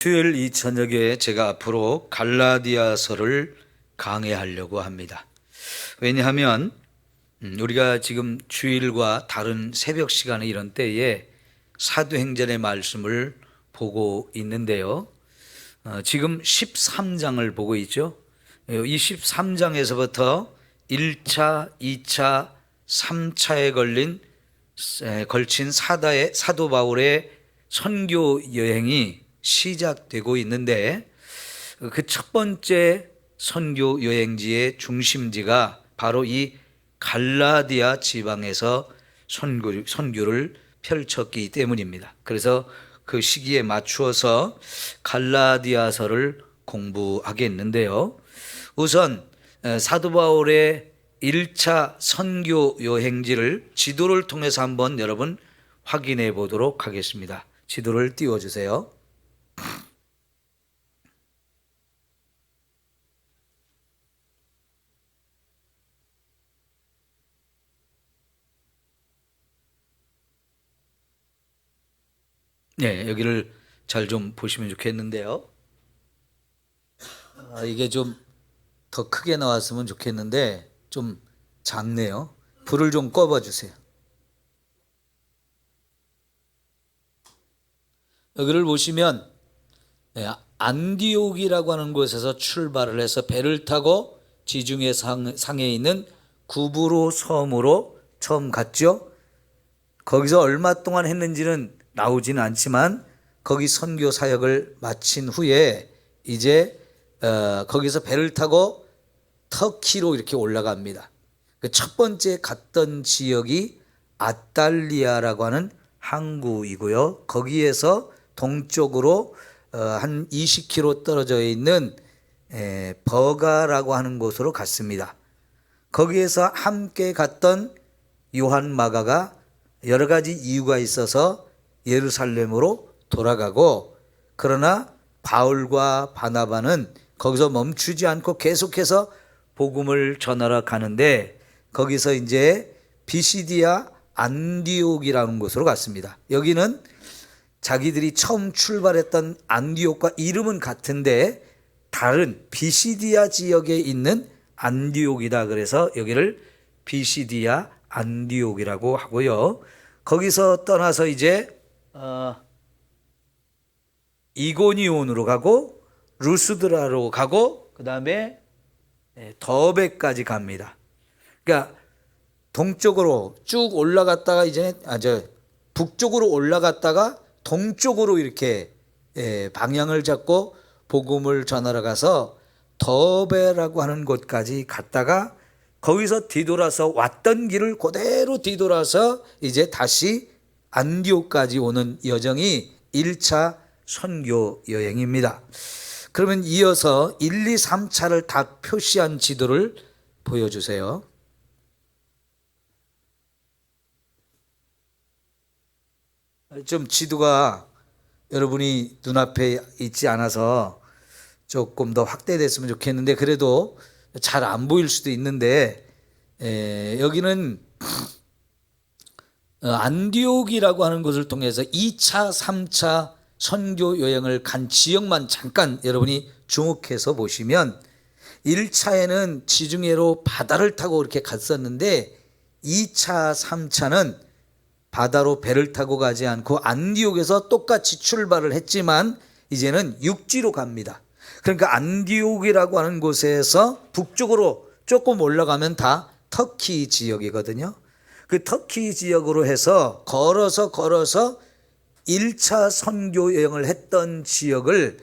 수요일 이 저녁에 제가 앞으로 갈라디아서를 강해하려고 합니다. 왜냐하면 우리가 지금 주일과 다른 새벽 시간에 이런 때에 사도행전의 말씀을 보고 있는데요. 지금 13장을 보고 있죠. 이 13장에서부터 1차, 2차, 3차에 걸친 사도 바울의 선교 여행이 시작되고 있는데, 그 첫 번째 선교 여행지의 중심지가 바로 이 갈라디아 지방에서 선교를 펼쳤기 때문입니다. 그래서 그 시기에 맞추어서 갈라디아서를 공부하겠는데요. 우선 사도 바울의 1차 선교 여행지를 지도를 통해서 한번 여러분 확인해 보도록 하겠습니다. 지도를 띄워주세요. 네, 여기를 잘 좀 보시면 좋겠는데요. 이게 좀 더 크게 나왔으면 좋겠는데 좀 작네요. 불을 좀 꺼봐 주세요. 여기를 보시면 안디옥이라고 하는 곳에서 출발을 해서 배를 타고 지중해 상에 있는 구브로 섬으로 처음 갔죠. 거기서 얼마 동안 했는지는 나오지는 않지만 거기 선교 사역을 마친 후에 이제 거기서 배를 타고 터키로 이렇게 올라갑니다. 그 첫 번째 갔던 지역이 아탈리아라고 하는 항구이고요. 거기에서 동쪽으로 한 20km 떨어져 있는 버가라고 하는 곳으로 갔습니다. 거기에서 함께 갔던 요한 마가가 여러 가지 이유가 있어서 예루살렘으로 돌아가고, 그러나 바울과 바나바는 거기서 멈추지 않고 계속해서 복음을 전하러 가는데, 거기서 이제 비시디아 안디옥이라는 곳으로 갔습니다. 여기는 자기들이 처음 출발했던 안디옥과 이름은 같은데 다른 비시디아 지역에 있는 안디옥이다. 그래서 여기를 비시디아 안디옥이라고 하고요. 거기서 떠나서 이제 이고니온으로 가고 루스드라로 가고 그 다음에 더베까지 갑니다. 그러니까 동쪽으로 쭉 올라갔다가 이제 북쪽으로 올라갔다가 동쪽으로 이렇게 방향을 잡고 복음을 전하러 가서 더베라고 하는 곳까지 갔다가 거기서 뒤돌아서 왔던 길을 그대로 뒤돌아서 이제 다시 안디옥까지 오는 여정이 1차 선교 여행입니다. 그러면 이어서 1, 2, 3차를 다 표시한 지도를 보여주세요. 좀 지도가 여러분이 눈앞에 있지 않아서 조금 더 확대됐으면 좋겠는데, 그래도 잘 안 보일 수도 있는데, 여기는 안디옥이라고 하는 곳을 통해서 2차, 3차 선교 여행을 간 지역만 잠깐 여러분이 주목해서 보시면, 1차에는 지중해로 바다를 타고 이렇게 갔었는데 2차, 3차는 바다로 배를 타고 가지 않고 안디옥에서 똑같이 출발을 했지만 이제는 육지로 갑니다. 그러니까 안디옥이라고 하는 곳에서 북쪽으로 조금 올라가면 다 터키 지역이거든요. 그 터키 지역으로 해서 걸어서 1차 선교 여행을 했던 지역을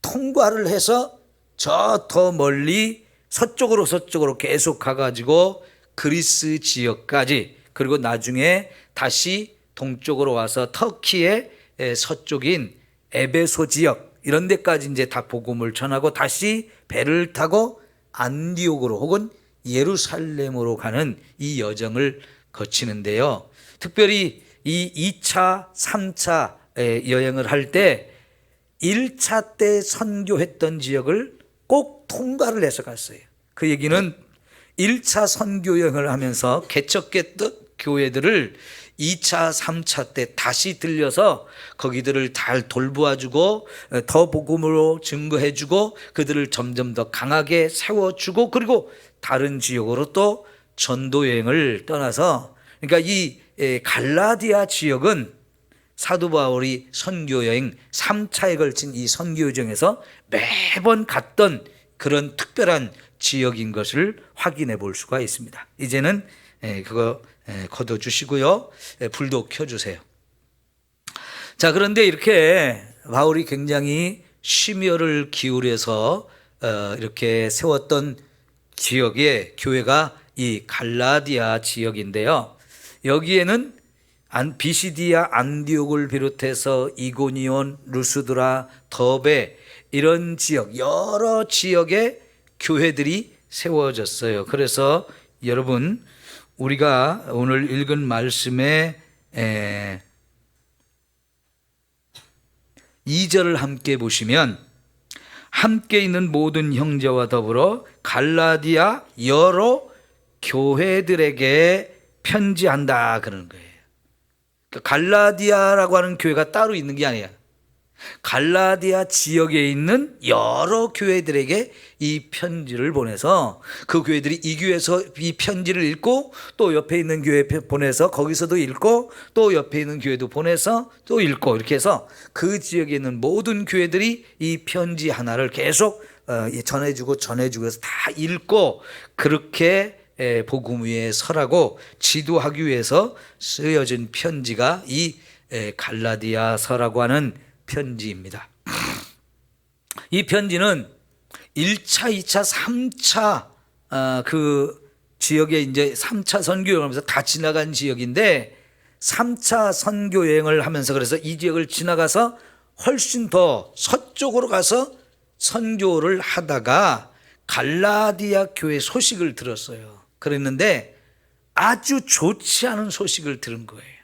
통과를 해서 저 더 멀리 서쪽으로 계속 가가지고 그리스 지역까지, 그리고 나중에 다시 동쪽으로 와서 터키의 서쪽인 에베소 지역 이런 데까지 이제 다 복음을 전하고 다시 배를 타고 안디옥으로 혹은 예루살렘으로 가는 이 여정을 거치는데요. 특별히 이 2차, 3차 여행을 할 때 1차 때 선교했던 지역을 꼭 통과를 해서 갔어요. 그 얘기는 1차 선교 여행을 하면서 개척했던 교회들을 2차, 3차 때 다시 들려서 거기들을 잘 돌보아주고 더 복음으로 증거해주고 그들을 점점 더 강하게 세워주고 그리고 다른 지역으로 또 전도 여행을 떠나서 그러니까 이 갈라디아 지역은 사도 바울이 선교 여행 3차에 걸친 이 선교 여정에서 매번 갔던 그런 특별한 지역인 것을 확인해 볼 수가 있습니다. 이제는 그거 거둬 주시고요. 불도 켜 주세요. 자, 그런데 이렇게 바울이 굉장히 심혈을 기울여서 이렇게 세웠던 지역의 교회가 이 갈라디아 지역인데요. 여기에는 비시디아 안디옥을 비롯해서 이고니온, 루스드라, 더베 이런 지역 여러 지역의 교회들이 세워졌어요. 그래서 여러분 우리가 오늘 읽은 말씀에 2절을 함께 보시면 함께 있는 모든 형제와 더불어 갈라디아 여러 교회들에게 편지한다 그러는 거예요. 갈라디아라고 하는 교회가 따로 있는 게 아니야. 갈라디아 지역에 있는 여러 교회들에게 이 편지를 보내서 그 교회들이 이 교회에서 이 편지를 읽고 또 옆에 있는 교회 보내서 거기서도 읽고 또 옆에 있는 교회도 보내서 또 읽고 이렇게 해서 그 지역에 있는 모든 교회들이 이 편지 하나를 계속 전해주고 해서 다 읽고 그렇게 복음 위에 서라고 지도하기 위해서 쓰여진 편지가 이 갈라디아서라고 하는 편지입니다. 이 편지는 1차, 2차, 3차 그 지역에 이제 3차 선교 여행을 하면서 다 지나간 지역인데 3차 선교 여행을 하면서 그래서 이 지역을 지나가서 훨씬 더 서쪽으로 가서 선교를 하다가 갈라디아 교회 소식을 들었어요. 그랬는데 아주 좋지 않은 소식을 들은 거예요.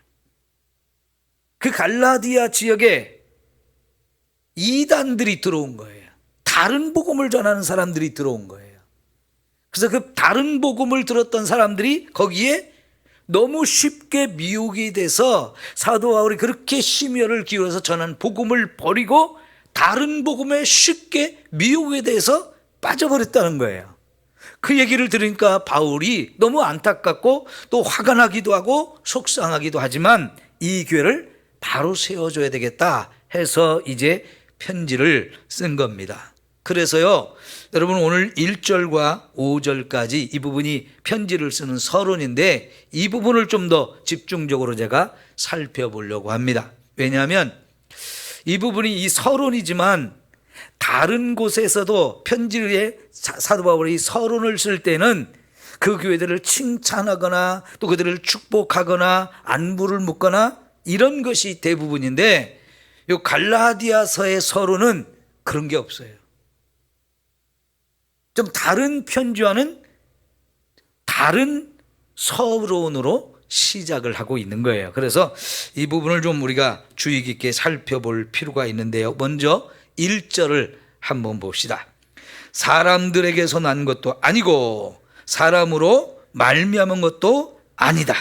그 갈라디아 지역에 이단들이 들어온 거예요. 다른 복음을 전하는 사람들이 들어온 거예요. 그래서 그 다른 복음을 들었던 사람들이 거기에 너무 쉽게 미혹이 돼서 사도 바울이 그렇게 심혈을 기울여서 전한 복음을 버리고 다른 복음에 쉽게 미혹에 대해서 빠져버렸다는 거예요. 그 얘기를 들으니까 바울이 너무 안타깝고 또 화가 나기도 하고 속상하기도 하지만 이 교회를 바로 세워줘야 되겠다 해서 이제 편지를 쓴 겁니다. 그래서요, 여러분 오늘 1절과 5절까지 이 부분이 편지를 쓰는 서론인데 이 부분을 좀 더 집중적으로 제가 살펴보려고 합니다. 왜냐하면 이 부분이 이 서론이지만 다른 곳에서도 편지에 사도 바울이 서론을 쓸 때는 그 교회들을 칭찬하거나 또 그들을 축복하거나 안부를 묻거나 이런 것이 대부분인데 이 갈라디아서의 서론은 그런 게 없어요. 좀 다른 편지와는 다른 서론으로 시작을 하고 있는 거예요. 그래서 이 부분을 좀 우리가 주의 깊게 살펴볼 필요가 있는데요. 먼저 1절을 한번 봅시다. 사람들에게서 난 것도 아니고 사람으로 말미암은 것도 아니다.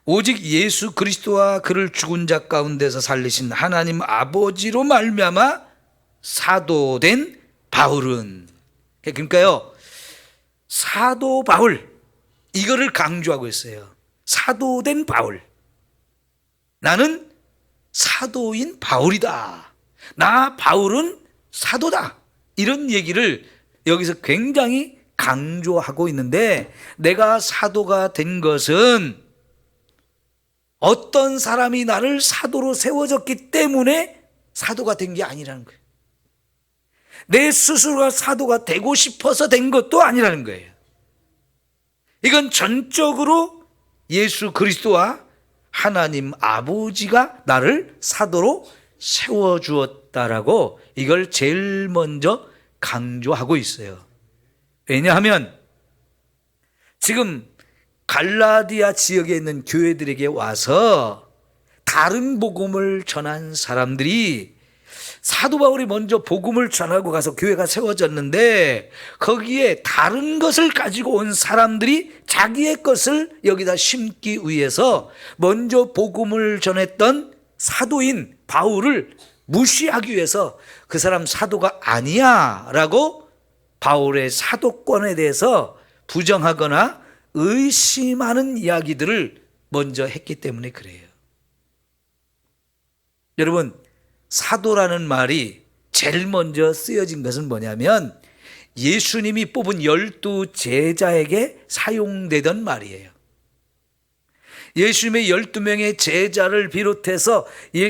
오직 예수 그리스도와 그를 죽은 자 가운데서 살리신 하나님 아버지로 말미암아 사도된 바울은, 그러니까요 사도 바울 이거를 강조하고 있어요. 사도된 바울, 나는 사도인 바울이다, 나 바울은 사도다, 이런 얘기를 여기서 굉장히 강조하고 있는데 내가 사도가 된 것은 어떤 사람이 나를 사도로 세워졌기 때문에 사도가 된 게 아니라는 거예요. 내 스스로가 사도가 되고 싶어서 된 것도 아니라는 거예요. 이건 전적으로 예수 그리스도와 하나님 아버지가 나를 사도로 세워주었다라고 이걸 제일 먼저 강조하고 있어요. 왜냐하면 지금 갈라디아 지역에 있는 교회들에게 와서 다른 복음을 전한 사람들이 사도 바울이 먼저 복음을 전하고 가서 교회가 세워졌는데 거기에 다른 것을 가지고 온 사람들이 자기의 것을 여기다 심기 위해서 먼저 복음을 전했던 사도인 바울을 무시하기 위해서 그 사람 사도가 아니야 라고 바울의 사도권에 대해서 부정하거나 의심하는 이야기들을 먼저 했기 때문에 그래요. 여러분, 사도라는 말이 제일 먼저 쓰여진 것은 뭐냐면 예수님이 뽑은 12 제자에게 사용되던 말이에요. 예수님의 12명의 제자를 비롯해서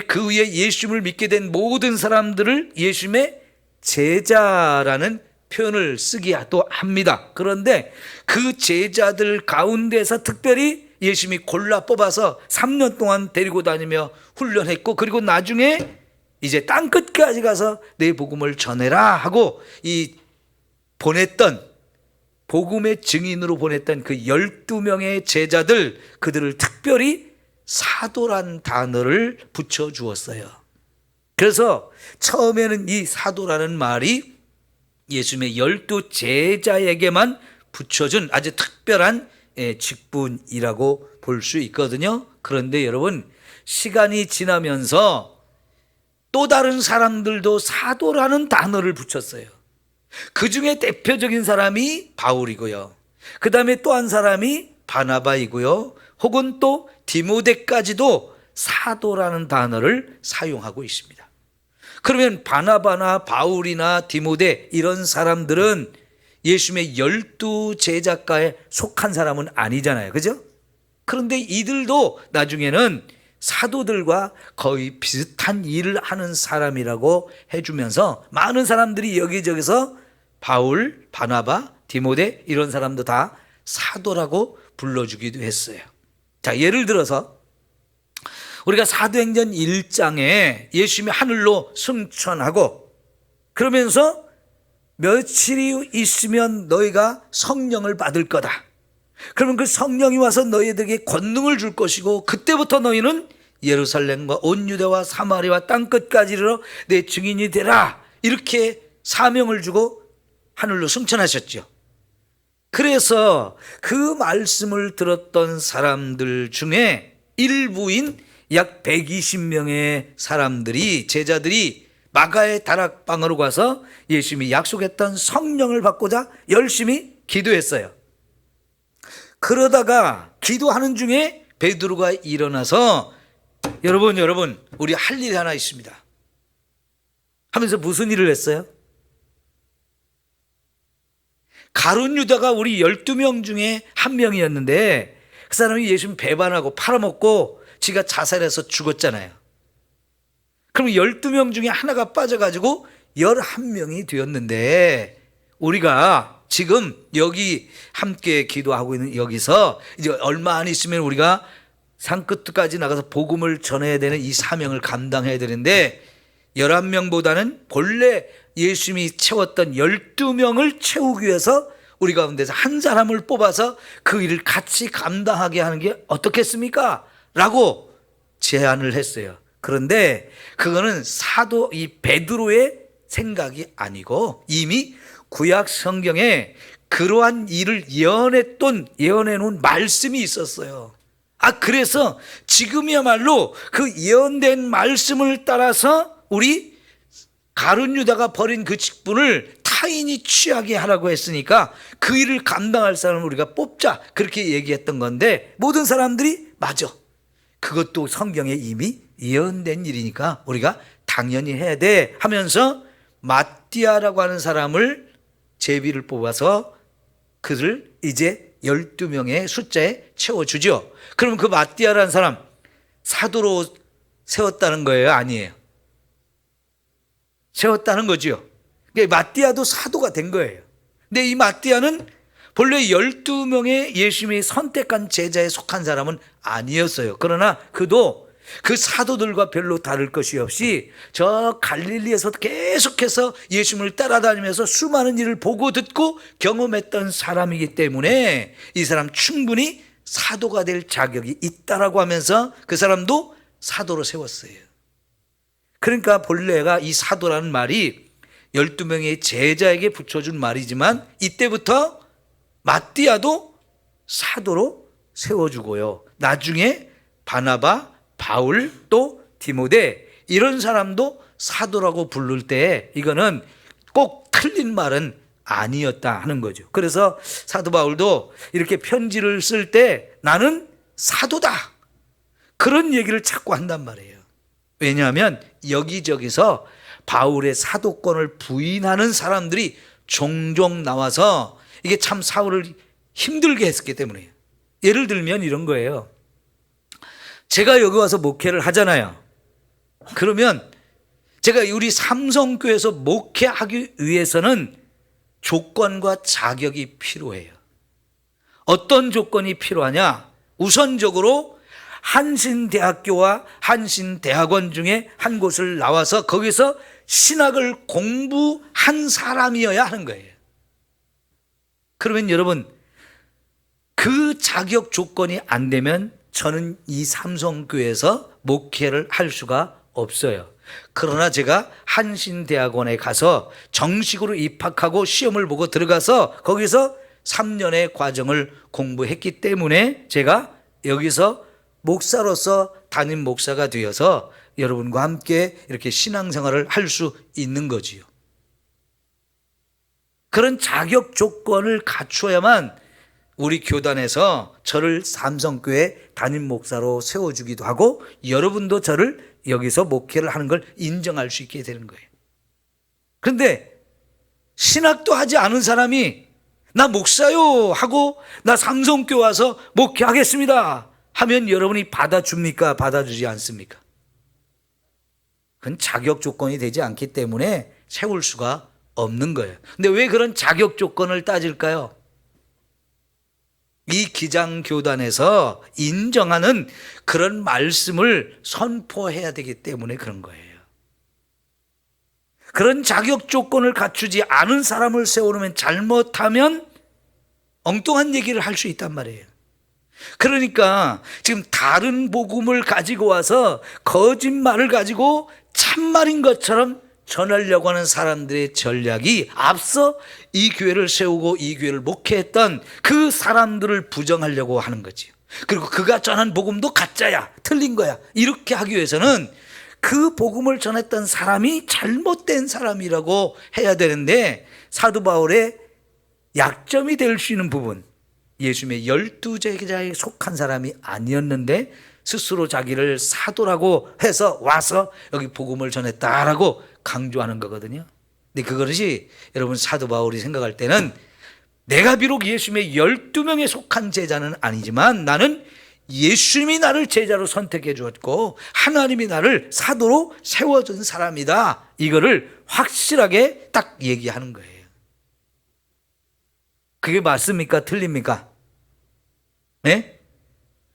그 위에 예수님을 믿게 된 모든 사람들을 예수님의 제자라는 표현을 쓰기도 합니다. 그런데 그 제자들 가운데서 특별히 예수님이 골라 뽑아서 3년 동안 데리고 다니며 훈련했고, 그리고 나중에 이제 땅끝까지 가서 내 복음을 전해라 하고 이 보냈던, 복음의 증인으로 보냈던 그 12명의 제자들, 그들을 특별히 사도란 단어를 붙여주었어요. 그래서 처음에는 이 사도라는 말이 예수님의 12 제자에게만 붙여준 아주 특별한 직분이라고 볼 수 있거든요. 그런데 여러분, 시간이 지나면서 또 다른 사람들도 사도라는 단어를 붙였어요. 그 중에 대표적인 사람이 바울이고요. 그 다음에 또 한 사람이 바나바이고요. 혹은 또 디모데까지도 사도라는 단어를 사용하고 있습니다. 그러면 바나바나 바울이나 디모데 이런 사람들은 예수님의 12 제자가에 속한 사람은 아니잖아요. 그죠? 그런데 이들도 나중에는 사도들과 거의 비슷한 일을 하는 사람이라고 해주면서 많은 사람들이 여기저기서 바울, 바나바, 디모데 이런 사람도 다 사도라고 불러주기도 했어요. 자, 예를 들어서 우리가 사도행전 1장에 예수님이 하늘로 승천하고 그러면서 며칠이 있으면 너희가 성령을 받을 거다. 그러면 그 성령이 와서 너희에게 권능을 줄 것이고 그때부터 너희는 예루살렘과 온 유대와 사마리아와 땅끝까지 이르러 내 증인이 되라. 이렇게 사명을 주고 하늘로 승천하셨죠. 그래서 그 말씀을 들었던 사람들 중에 일부인 약 120명의 사람들이, 제자들이 마가의 다락방으로 가서 예수님이 약속했던 성령을 받고자 열심히 기도했어요. 그러다가 기도하는 중에 베드로가 일어나서 여러분 우리 할 일이 하나 있습니다 하면서 무슨 일을 했어요? 가룟 유다가 우리 12명 중에 한 명이었는데 그 사람이 예수님 배반하고 팔아먹고 지가 자살해서 죽었잖아요. 그럼 12명 중에 하나가 빠져가지고 11명이 되었는데 우리가 지금 여기 함께 기도하고 있는 여기서 이제 얼마 안 있으면 우리가 산끝까지 나가서 복음을 전해야 되는 이 사명을 감당해야 되는데 11명보다는 본래 예수님이 채웠던 12명을 채우기 위해서 우리 가운데서 한 사람을 뽑아서 그 일을 같이 감당하게 하는 게 어떻겠습니까? 라고 제안을 했어요. 그런데 그거는 사도 이 베드로의 생각이 아니고 이미 구약 성경에 그러한 일을 예언해 놓은 말씀이 있었어요. 그래서 지금이야말로 그 예언된 말씀을 따라서 우리 가룟 유다가 버린 그 직분을 타인이 취하게 하라고 했으니까 그 일을 감당할 사람을 우리가 뽑자, 그렇게 얘기했던 건데 모든 사람들이 맞아, 그것도 성경에 이미 예언된 일이니까 우리가 당연히 해야 돼 하면서 마띠아라고 하는 사람을 제비를 뽑아서 그를 이제 12명의 숫자에 채워주죠. 그러면 그 마띠아라는 사람 사도로 세웠다는 거예요? 아니에요? 세웠다는 거죠. 마띠아도 사도가 된 거예요. 근데 이 마띠아는 본래 12명의 예수님이 선택한 제자에 속한 사람은 아니었어요. 그러나 그도 그 사도들과 별로 다를 것이 없이 저 갈릴리에서 계속해서 예수님을 따라다니면서 수많은 일을 보고 듣고 경험했던 사람이기 때문에 이 사람 충분히 사도가 될 자격이 있다라고 하면서 그 사람도 사도로 세웠어요. 그러니까 본래가 이 사도라는 말이 12명의 제자에게 붙여준 말이지만 이때부터 마띠아도 사도로 세워주고요. 나중에 바나바, 바울, 또 디모데 이런 사람도 사도라고 부를 때 이거는 꼭 틀린 말은 아니었다 하는 거죠. 그래서 사도 바울도 이렇게 편지를 쓸 때 나는 사도다 그런 얘기를 자꾸 한단 말이에요. 왜냐하면 여기저기서 바울의 사도권을 부인하는 사람들이 종종 나와서 이게 참 사울을 힘들게 했었기 때문이에요. 예를 들면 이런 거예요. 제가 여기 와서 목회를 하잖아요. 그러면 제가 우리 삼성교회에서 목회하기 위해서는 조건과 자격이 필요해요. 어떤 조건이 필요하냐? 우선적으로 한신대학교와 한신대학원 중에 한 곳을 나와서 거기서 신학을 공부한 사람이어야 하는 거예요. 그러면 여러분, 그 자격 조건이 안 되면 저는 이 삼성교회에서 목회를 할 수가 없어요. 그러나 제가 한신대학원에 가서 정식으로 입학하고 시험을 보고 들어가서 거기서 3년의 과정을 공부했기 때문에 제가 여기서 목사로서 담임 목사가 되어서 여러분과 함께 이렇게 신앙생활을 할 수 있는 거지요. 그런 자격 조건을 갖춰야만 우리 교단에서 저를 삼성교회 담임 목사로 세워주기도 하고 여러분도 저를 여기서 목회를 하는 걸 인정할 수 있게 되는 거예요. 그런데 신학도 하지 않은 사람이 나 목사요 하고 나 삼성교회 와서 목회하겠습니다 하면 여러분이 받아줍니까? 받아주지 않습니까? 그건 자격 조건이 되지 않기 때문에 세울 수가 없는 거예요. 근데 왜 그런 자격 조건을 따질까요? 이 기장교단에서 인정하는 그런 말씀을 선포해야 되기 때문에 그런 거예요. 그런 자격 조건을 갖추지 않은 사람을 세우면 잘못하면 엉뚱한 얘기를 할 수 있단 말이에요. 그러니까 지금 다른 복음을 가지고 와서 거짓말을 가지고 참말인 것처럼 전하려고 하는 사람들의 전략이 앞서 이 교회를 세우고 이 교회를 목회했던 그 사람들을 부정하려고 하는 거지요. 그리고 그가 전한 복음도 가짜야, 틀린 거야, 이렇게 하기 위해서는 그 복음을 전했던 사람이 잘못된 사람이라고 해야 되는데, 사도 바울의 약점이 될 수 있는 부분, 예수님의 12제자에 속한 사람이 아니었는데 스스로 자기를 사도라고 해서 와서 여기 복음을 전했다라고 강조하는 거거든요. 근데 그것이 여러분 사도 바울이 생각할 때는 내가 비록 예수님의 12명에 속한 제자는 아니지만 나는 예수님이 나를 제자로 선택해 주었고 하나님이 나를 사도로 세워준 사람이다, 이거를 확실하게 딱 얘기하는 거예요. 그게 맞습니까? 틀립니까? 네?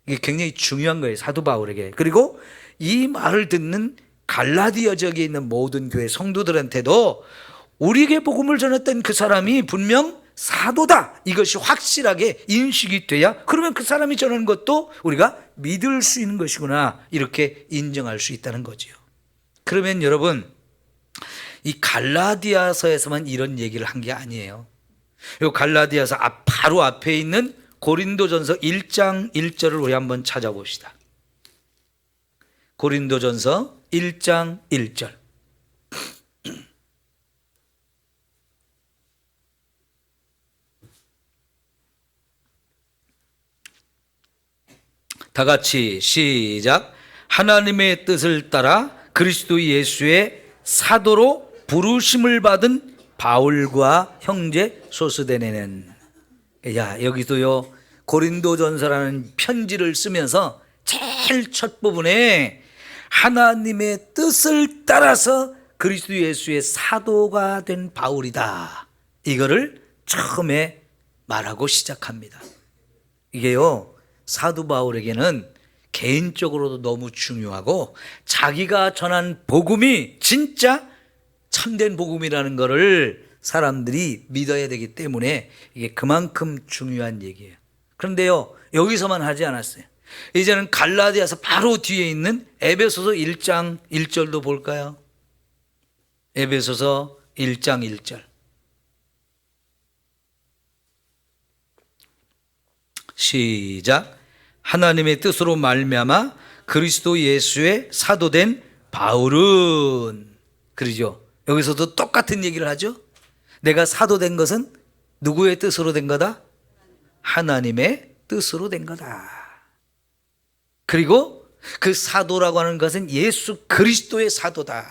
이게 굉장히 중요한 거예요, 사도 바울에게. 그리고 이 말을 듣는 갈라디아 지역에 있는 모든 교회 성도들한테도 우리에게 복음을 전했던 그 사람이 분명 사도다, 이것이 확실하게 인식이 돼야 그러면 그 사람이 전하는 것도 우리가 믿을 수 있는 것이구나, 이렇게 인정할 수 있다는 거죠. 그러면 여러분, 이 갈라디아서에서만 이런 얘기를 한 게 아니에요. 이 갈라디아서 바로 앞에 있는 고린도전서 1장 1절을 우리 한번 찾아봅시다. 고린도전서 1장 1절. 다 같이 시작. 하나님의 뜻을 따라 그리스도 예수의 사도로 부르심을 받은 바울과 형제 소스데네는. 야, 여기도요, 고린도전서라는 편지를 쓰면서 제일 첫 부분에 하나님의 뜻을 따라서 그리스도 예수의 사도가 된 바울이다, 이거를 처음에 말하고 시작합니다. 이게요, 사도 바울에게는 개인적으로도 너무 중요하고 자기가 전한 복음이 진짜 참된 복음이라는 것을 사람들이 믿어야 되기 때문에 이게 그만큼 중요한 얘기예요. 그런데요, 여기서만 하지 않았어요. 이제는 갈라디아서 바로 뒤에 있는 에베소서 1장 1절도 볼까요? 에베소서 1장 1절. 시작. 하나님의 뜻으로 말미암아 그리스도 예수의 사도된 바울은, 그러죠. 여기서도 똑같은 얘기를 하죠. 내가 사도된 것은 누구의 뜻으로 된 거다? 하나님의 뜻으로 된 거다. 그리고 그 사도라고 하는 것은 예수 그리스도의 사도다.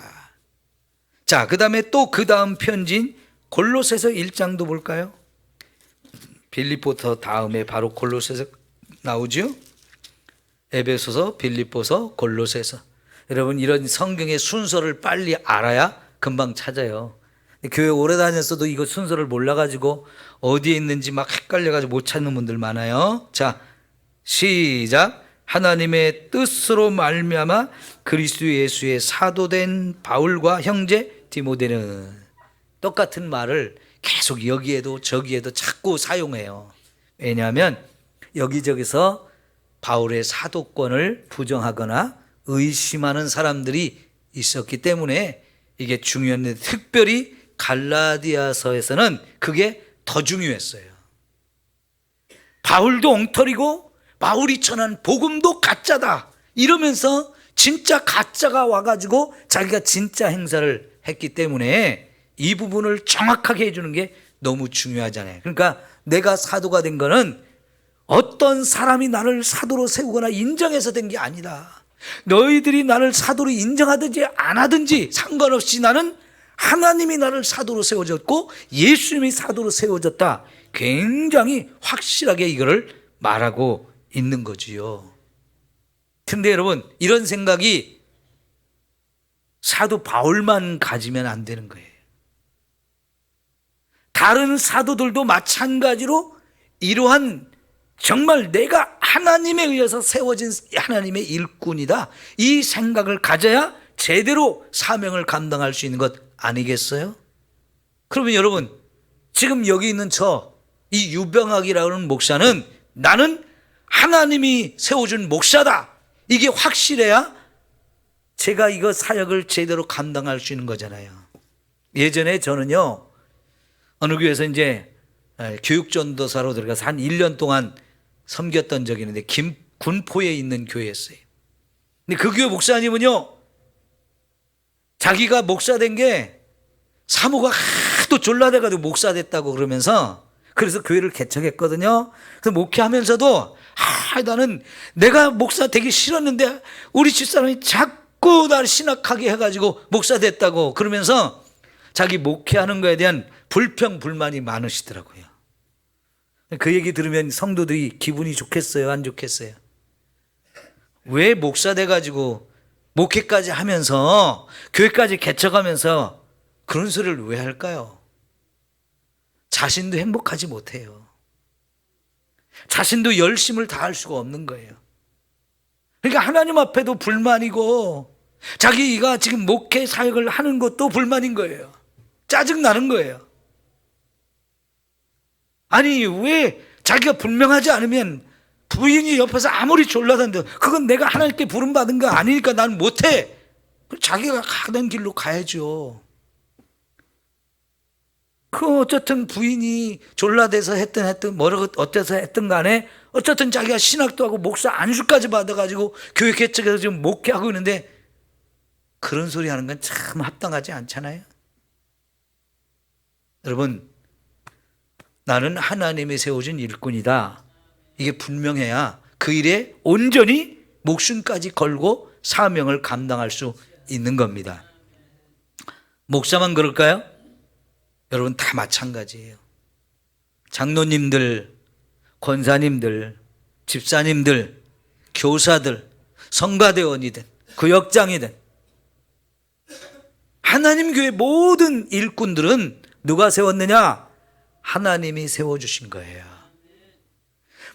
자, 그 다음에 또 그 다음 편지인 골로새서 1장도 볼까요? 빌립보서 다음에 바로 골로새서 나오죠. 에베소서, 빌립보서, 골로새서. 여러분, 이런 성경의 순서를 빨리 알아야 금방 찾아요. 교회 오래 다녔어도 이거 순서를 몰라가지고 어디에 있는지 막 헷갈려가지고 못 찾는 분들 많아요. 자, 시작. 하나님의 뜻으로 말미암아 그리스도 예수의 사도된 바울과 형제 디모데는, 똑같은 말을 계속 여기에도 저기에도 자꾸 사용해요. 왜냐하면 여기저기서 바울의 사도권을 부정하거나 의심하는 사람들이 있었기 때문에 이게 중요한데, 특별히 갈라디아서에서는 그게 더 중요했어요. 바울도 엉터리고 바울이 전한 복음도 가짜다 이러면서 진짜 가짜가 와가지고 자기가 진짜 행사를 했기 때문에 이 부분을 정확하게 해주는 게 너무 중요하잖아요. 그러니까 내가 사도가 된 거는 어떤 사람이 나를 사도로 세우거나 인정해서 된 게 아니다. 너희들이 나를 사도로 인정하든지 안 하든지 상관없이 나는 하나님이 나를 사도로 세워졌고 예수님이 사도로 세워졌다. 굉장히 확실하게 이거를 말하고 있는 거지요. 근데 여러분, 이런 생각이 사도 바울만 가지면 안 되는 거예요. 다른 사도들도 마찬가지로 이러한 정말 내가 하나님에 의해서 세워진 하나님의 일꾼이다, 이 생각을 가져야 제대로 사명을 감당할 수 있는 것 아니겠어요? 그러면 여러분, 지금 여기 있는 이 유병학이라고 하는 목사는 나는 하나님이 세워준 목사다, 이게 확실해야 제가 이거 사역을 제대로 감당할 수 있는 거잖아요. 예전에 저는요, 어느 교회에서 이제 교육전도사로 들어가서 한 1년 동안 섬겼던 적이 있는데, 군포에 있는 교회였어요. 근데 그 교회 목사님은요, 자기가 목사 된 게 사모가 하도 졸라대가지고 목사 됐다고 그러면서, 그래서 교회를 개척했거든요. 그래서 목회하면서도 나는 내가 목사 되기 싫었는데 우리 집사람이 자꾸 나를 신학하게 해가지고 목사 됐다고 그러면서 자기 목회하는 거에 대한 불평 불만이 많으시더라고요. 그 얘기 들으면 성도들이 기분이 좋겠어요, 안 좋겠어요? 왜 목사 돼가지고 목회까지 하면서 교회까지 개척하면서 그런 소리를 왜 할까요? 자신도 행복하지 못해요. 자신도 열심을 다할 수가 없는 거예요. 그러니까 하나님 앞에도 불만이고 자기가 지금 목회 사역을 하는 것도 불만인 거예요. 짜증나는 거예요. 아니, 왜 자기가 분명하지 않으면 부인이 옆에서 아무리 졸라단데 그건 내가 하나님께 부름받은 거 아니니까 난 못해. 자기가 가는 길로 가야죠. 그 어쨌든 부인이 졸라대서 했든 뭐라고 어때서 했든 간에 어쨌든 자기가 신학도 하고 목사 안수까지 받아가지고 교회 개척해서 지금 목회하고 있는데 그런 소리 하는 건 참 합당하지 않잖아요. 여러분, 나는 하나님이 세워준 일꾼이다, 이게 분명해야 그 일에 온전히 목숨까지 걸고 사명을 감당할 수 있는 겁니다. 목사만 그럴까요? 여러분, 다 마찬가지예요. 장로님들, 권사님들, 집사님들, 교사들, 성가대원이든 구역장이든 하나님 교회 모든 일꾼들은 누가 세웠느냐? 하나님이 세워주신 거예요.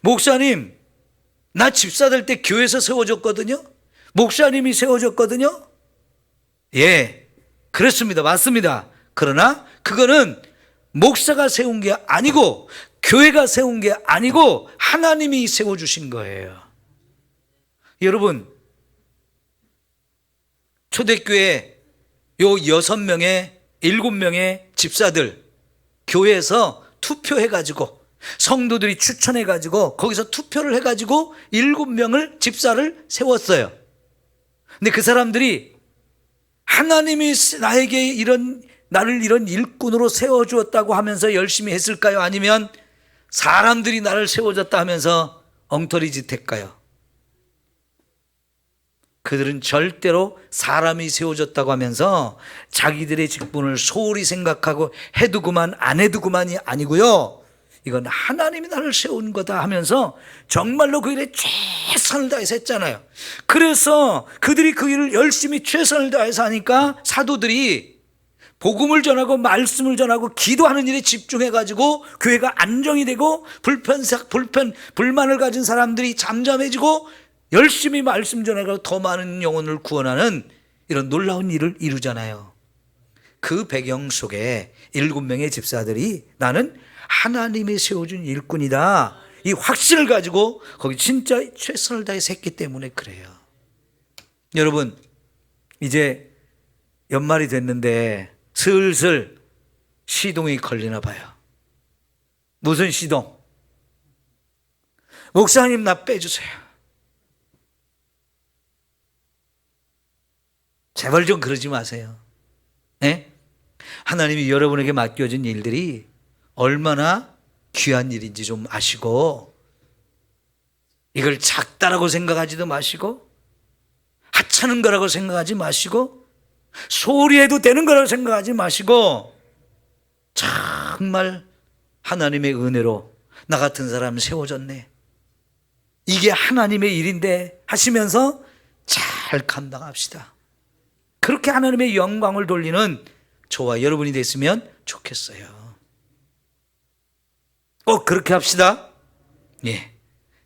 목사님, 나 집사 될 때 교회에서 세워줬거든요. 목사님이 세워줬거든요. 예, 그렇습니다. 맞습니다. 그러나 그거는 목사가 세운 게 아니고 교회가 세운 게 아니고 하나님이 세워주신 거예요. 여러분, 초대교회 요 6명의 7명의 집사들 교회에서 투표해가지고 성도들이 추천해가지고 거기서 투표를 해가지고 7명을 집사를 세웠어요. 근데 그 사람들이 하나님이 나에게 나를 이런 일꾼으로 세워주었다고 하면서 열심히 했을까요? 아니면 사람들이 나를 세워줬다 하면서 엉터리짓 했까요? 그들은 절대로 사람이 세워줬다고 하면서 자기들의 직분을 소홀히 생각하고 해도 그만 안 해도 그만이 아니고요, 이건 하나님이 나를 세운 거다 하면서 정말로 그 일에 최선을 다해서 했잖아요. 그래서 그들이 그 일을 열심히 최선을 다해서 하니까 사도들이 복음을 전하고 말씀을 전하고 기도하는 일에 집중해가지고 교회가 안정이 되고 불만을 가진 사람들이 잠잠해지고 열심히 말씀 전해가지고 더 많은 영혼을 구원하는 이런 놀라운 일을 이루잖아요. 그 배경 속에 7명의 집사들이 나는 하나님이 세워준 일꾼이다, 이 확신을 가지고 거기 진짜 최선을 다해서 했기 때문에 그래요. 여러분, 이제 연말이 됐는데 슬슬 시동이 걸리나 봐요. 무슨 시동? 목사님 나 빼주세요. 제발 좀 그러지 마세요. 네? 하나님이 여러분에게 맡겨진 일들이 얼마나 귀한 일인지 좀 아시고, 이걸 작다라고 생각하지도 마시고, 하찮은 거라고 생각하지 마시고, 소홀히 해도 되는 거라고 생각하지 마시고, 정말 하나님의 은혜로 나 같은 사람 세워졌네, 이게 하나님의 일인데 하시면서 잘 감당합시다. 그렇게 하나님의 영광을 돌리는 저와 여러분이 됐으면 좋겠어요. 꼭 그렇게 합시다. 예.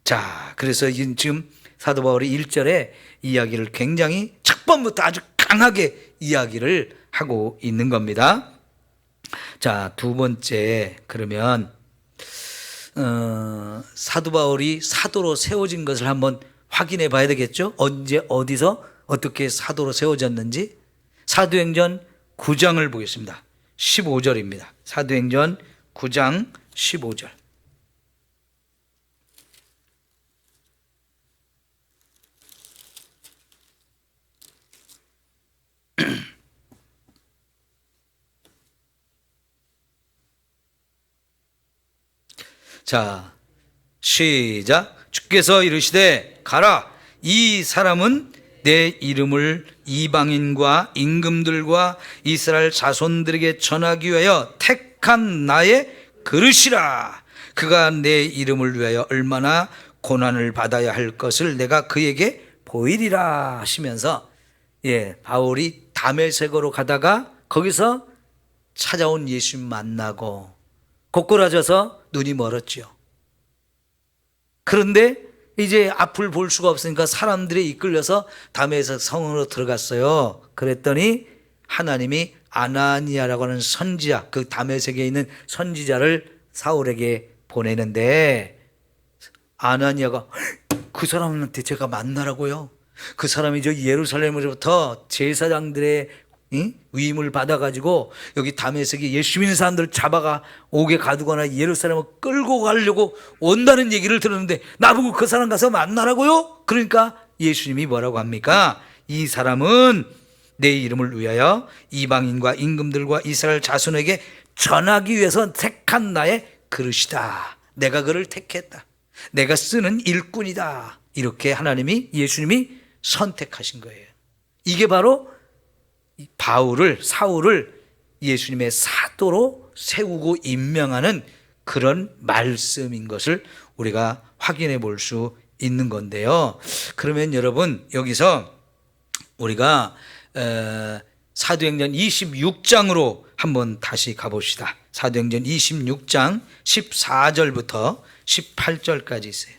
자, 그래서 지금 사도 바울이 1절에 이야기를 굉장히 첫 번부터 아주 강하게 이야기를 하고 있는 겁니다. 자, 두 번째, 그러면 사도 바울이 사도로 세워진 것을 한번 확인해 봐야 되겠죠? 언제 어디서 어떻게 사도로 세워졌는지. 사도행전 9장을 보겠습니다. 15절입니다. 사도행전 9장 15절. 자, 시작. 주께서 이르시되 가라, 이 사람은 내 이름을 이방인과 임금들과 이스라엘 자손들에게 전하기 위하여 택한 나의 그릇이라. 그가 내 이름을 위하여 얼마나 고난을 받아야 할 것을 내가 그에게 보이리라 하시면서, 바울이 다메섹으로 가다가 거기서 찾아온 예수님 만나고 고꾸라져서 눈이 멀었죠. 그런데 이제 앞을 볼 수가 없으니까 사람들이 이끌려서 다메섹 성으로 들어갔어요. 그랬더니 하나님이 아나니아라고 하는 선지자, 그 다메섹에 있는 선지자를 사울에게 보내는데, 아나니아가 그 사람한테 제가 만나라고요? 그 사람이 저 예루살렘으로부터 제사장들의 위임을 받아가지고 여기 다메섹에 예수 믿는 사람들을 잡아가 옥에 가두거나 예루살렘을 끌고 가려고 온다는 얘기를 들었는데 나보고 그 사람 가서 만나라고요? 그러니까 예수님이 뭐라고 합니까? 이 사람은 내 이름을 위하여 이방인과 임금들과 이스라엘 자손에게 전하기 위해서 택한 나의 그릇이다. 내가 그를 택했다. 내가 쓰는 일꾼이다. 이렇게 하나님이, 예수님이 선택하신 거예요. 이게 바로 사울을 예수님의 사도로 세우고 임명하는 그런 말씀인 것을 우리가 확인해 볼 수 있는 건데요. 그러면 여러분, 여기서 우리가 사도행전 26장으로 한번 다시 가봅시다. 사도행전 26장 14절부터 18절까지 있어요.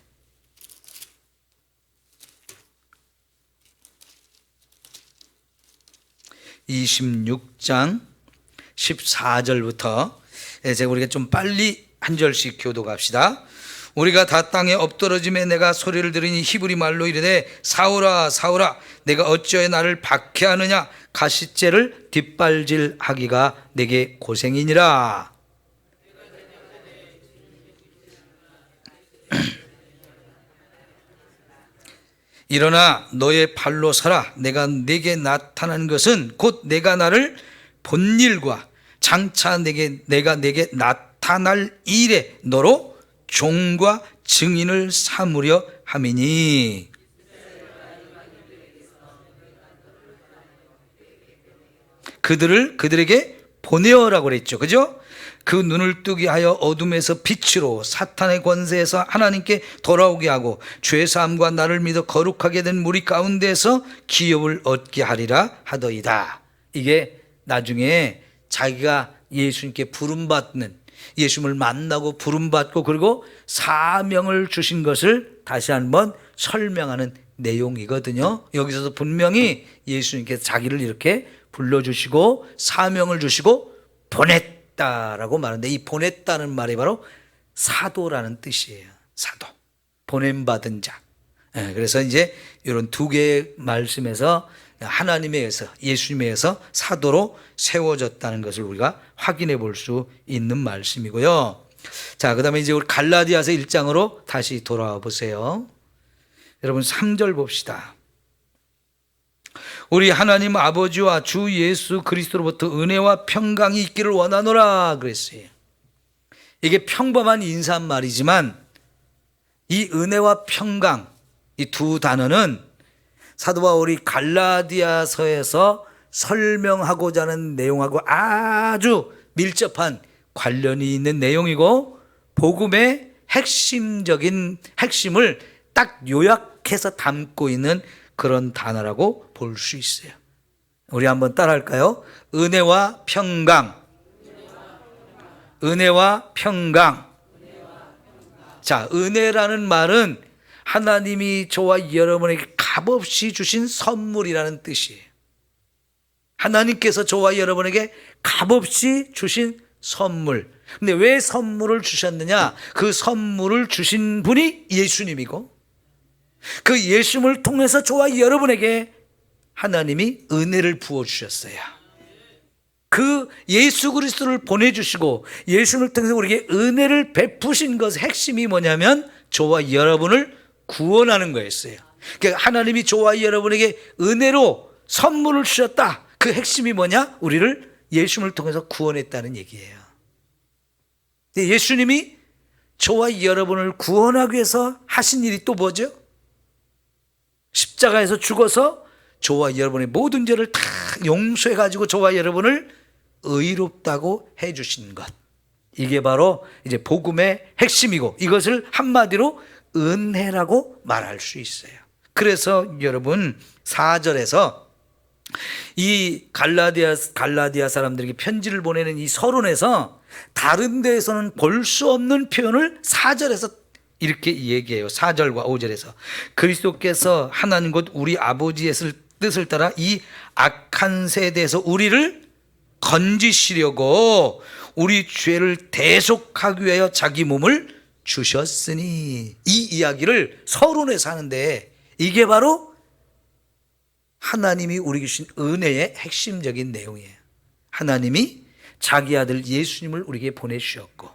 26장 14절부터 제가 우리가 좀 빨리 한 절씩 교도 갑시다. 우리가 다 땅에 엎드러짐에 내가 소리를 들으니 히브리 말로 이르되 사울아 사울아 내가 어찌하여 나를 박해하느냐 가시째를 뒷발질하기가 내게 고생이니라. 일어나 너의 발로 서라. 내가 네게 나타난 것은 곧 내가 나를 본 일과 장차 내가 내게 나타날 일에 너로 종과 증인을 삼으려 함이니. 그들에게 보내어라고 그랬죠. 그죠? 그 눈을 뜨게 하여 어둠에서 빛으로 사탄의 권세에서 하나님께 돌아오게 하고 죄사함과 나를 믿어 거룩하게 된 무리 가운데서 기업을 얻게 하리라 하더이다. 이게 나중에 자기가 예수님께 부름받는, 예수님을 만나고 부름받고 그리고 사명을 주신 것을 다시 한번 설명하는 내용이거든요. 여기서도 분명히 예수님께서 자기를 이렇게 불러주시고 사명을 주시고 보냈다라고 말하는데, 이 보냈다는 말이 바로 사도라는 뜻이에요. 사도, 보냄받은 자. 그래서 이제 이런 두 개의 말씀에서 하나님에 의해서, 예수님에 의해서 사도로 세워졌다는 것을 우리가 확인해 볼 수 있는 말씀이고요. 자, 그 다음에 이제 우리 갈라디아서 1장으로 다시 돌아와 보세요. 여러분 3절 봅시다. 우리 하나님 아버지와 주 예수 그리스도로부터 은혜와 평강이 있기를 원하노라 그랬어요. 이게 평범한 인사말이지만 이 은혜와 평강, 이 두 단어는 사도 바울이 갈라디아서에서 설명하고자 하는 내용하고 아주 밀접한 관련이 있는 내용이고, 복음의 핵심을 딱 요약해서 담고 있는 그런 단어라고 볼 수 있어요. 우리 한번 따라할까요? 은혜와 평강. 은혜와 평강. 자, 은혜라는 말은 하나님이 저와 여러분에게 값없이 주신 선물이라는 뜻이에요. 하나님께서 저와 여러분에게 값없이 주신 선물. 근데 왜 선물을 주셨느냐? 그 선물을 주신 분이 예수님이고, 그 예수님을 통해서 저와 여러분에게 하나님이 은혜를 부어주셨어요. 그 예수 그리스도를 보내주시고 예수님을 통해서 우리에게 은혜를 베푸신 것의 핵심이 뭐냐면 저와 여러분을 구원하는 거였어요. 그러니까 하나님이 저와 여러분에게 은혜로 선물을 주셨다. 그 핵심이 뭐냐? 우리를 예수님을 통해서 구원했다는 얘기예요. 예수님이 저와 여러분을 구원하기 위해서 하신 일이 또 뭐죠? 십자가에서 죽어서 저와 여러분의 모든 죄를 다 용서해 가지고 저와 여러분을 의롭다고 해 주신 것. 이게 바로 이제 복음의 핵심이고, 이것을 한마디로 은혜라고 말할 수 있어요. 그래서 여러분 4절에서 이 갈라디아 사람들에게 편지를 보내는 이 서론에서 다른 데에서는 볼 수 없는 표현을 4절에서 이렇게 얘기해요. 4절과 5절에서 그리스도께서 하나님 곧 우리 아버지의 뜻을 따라 이 악한 세대에서 우리를 건지시려고 우리 죄를 대속하기 위하여 자기 몸을 주셨으니, 이 이야기를 서론에서 하는데 이게 바로 하나님이 우리에게 주신 은혜의 핵심적인 내용이에요. 하나님이 자기 아들 예수님을 우리에게 보내주셨고,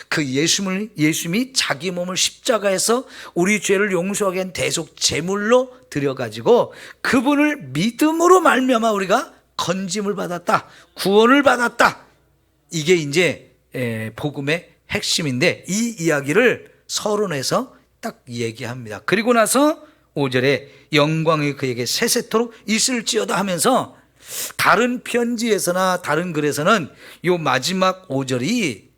그 예수님이 자기 몸을 십자가에서 우리 죄를 용서하게 한 대속 제물로 드려가지고 그분을 믿음으로 말미암아 우리가 건짐을 받았다, 구원을 받았다. 이게 이제 복음의 핵심인데, 이 이야기를 서론에서 딱 얘기합니다. 그리고 나서 5절에 영광이 그에게 세세토록 있을지어다 하면서, 다른 편지에서나 다른 글에서는 요 마지막 5절이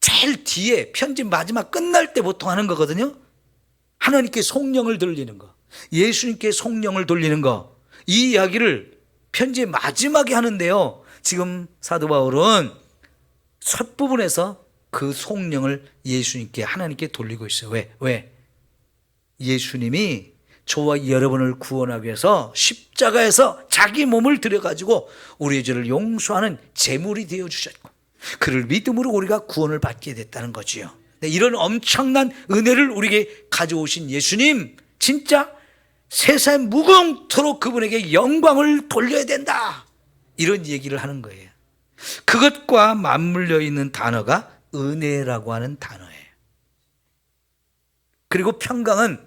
제일 뒤에 편지 마지막 끝날 때 보통 하는 거거든요. 하나님께 성령을 돌리는 거, 예수님께 성령을 돌리는 거, 이 이야기를 편지의 마지막에 하는데요. 지금 사도 바울은 첫 부분에서 그 성령을 예수님께, 하나님께 돌리고 있어요. 왜? 예수님이 저와 여러분을 구원하기 위해서 십자가에서 자기 몸을 들여가지고 우리의 죄를 용서하는 제물이 되어주셨고, 그를 믿음으로 우리가 구원을 받게 됐다는 거지요. 네, 이런 엄청난 은혜를 우리에게 가져오신 예수님, 진짜 세상에 무궁토록 그분에게 영광을 돌려야 된다, 이런 얘기를 하는 거예요. 그것과 맞물려 있는 단어가 은혜라고 하는 단어예요. 그리고 평강은